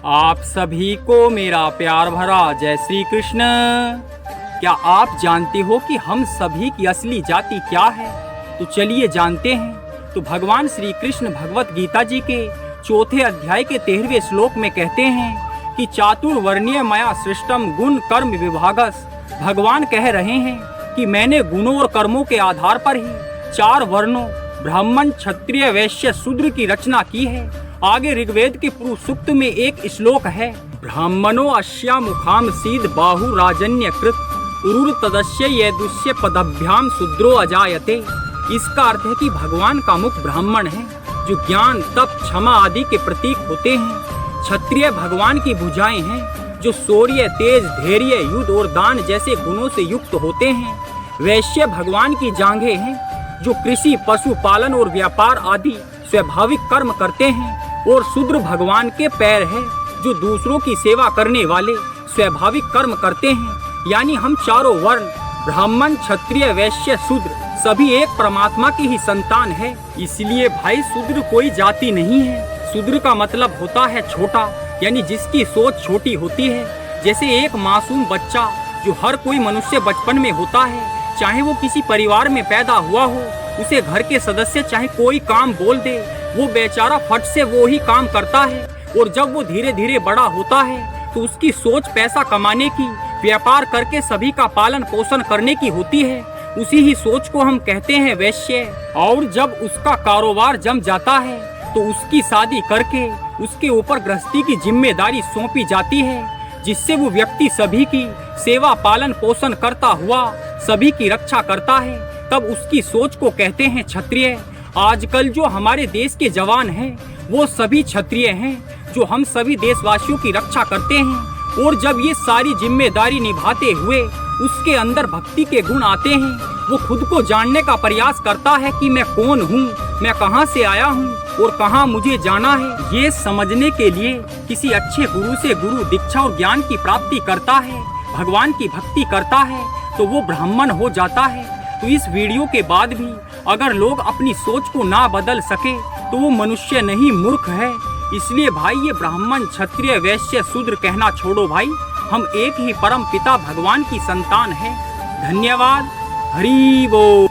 आप सभी को मेरा प्यार भरा जय श्री कृष्ण। क्या आप जानते हो कि हम सभी की असली जाति क्या है? तो चलिए जानते हैं। तो भगवान श्री कृष्ण भगवत गीता जी के 4 अध्याय के 13वें श्लोक में कहते हैं कि चातुर्वर्ण्य मया सृष्टम गुण कर्म विभागस। भगवान कह रहे हैं कि मैंने गुणों और कर्मों के आधार पर ही 4 वर्णों ब्राह्मण, क्षत्रिय, वैश्य, शूद्र की रचना की है। आगे ऋग्वेद के पुरुष सूक्त में एक श्लोक है, ब्राह्मणो अस्या मुखाम सीद बाहु राजन्य कृत उरुर तदस्य यदुष्य पदभ्याम शूद्रो अजायते। इसका अर्थ है कि भगवान का मुख ब्राह्मण है जो ज्ञान, तप, क्षमा आदि के प्रतीक होते हैं। क्षत्रिय भगवान की भुजाएं हैं जो शौर्य, तेज, धैर्य, युद्ध और दान जैसे गुणों से युक्त होते हैं। वैश्य भगवान की जांघें हैं जो कृषि, पशुपालन और व्यापार आदि स्वाभाविक कर्म करते हैं। और शूद्र भगवान के पैर हैं जो दूसरों की सेवा करने वाले स्वाभाविक कर्म करते हैं। यानी हम चारों वर्ण ब्राह्मण, क्षत्रिय, वैश्य, शूद्र सभी एक परमात्मा की ही संतान है। इसलिए भाई शूद्र कोई जाति नहीं है। शूद्र का मतलब होता है छोटा, यानी जिसकी सोच छोटी होती है। जैसे एक मासूम बच्चा जो हर कोई मनुष्य बचपन में होता है, चाहे वो किसी परिवार में पैदा हुआ हो, उसे घर के सदस्य चाहे कोई काम बोल दे, वो बेचारा फट से वो ही काम करता है। और जब वो धीरे धीरे बड़ा होता है तो उसकी सोच पैसा कमाने की, व्यापार करके सभी का पालन पोषण करने की होती है। उसी ही सोच को हम कहते हैं वैश्य। और जब उसका कारोबार जम जाता है तो उसकी शादी करके उसके ऊपर गृहस्थी की जिम्मेदारी सौंपी जाती है, जिससे वो व्यक्ति सभी की सेवा, पालन पोषण करता हुआ सभी की रक्षा करता है। तब उसकी सोच को कहते हैं क्षत्रिय। आजकल जो हमारे देश के जवान हैं वो सभी क्षत्रिय हैं जो हम सभी देशवासियों की रक्षा करते हैं। और जब ये सारी जिम्मेदारी निभाते हुए उसके अंदर भक्ति के गुण आते हैं, वो खुद को जानने का प्रयास करता है कि मैं कौन हूँ, मैं कहाँ से आया हूँ और कहाँ मुझे जाना है। ये समझने के लिए किसी अच्छे गुरु से गुरु दीक्षा और ज्ञान की प्राप्ति करता है, भगवान की भक्ति करता है, तो वो ब्राह्मण हो जाता है। तो इस वीडियो के बाद भी अगर लोग अपनी सोच को ना बदल सके तो वो मनुष्य नहीं, मूर्ख है। इसलिए भाई ये ब्राह्मण, क्षत्रिय, वैश्य, शूद्र कहना छोड़ो भाई। हम एक ही परम पिता भगवान की संतान है। धन्यवाद। हरि बोल।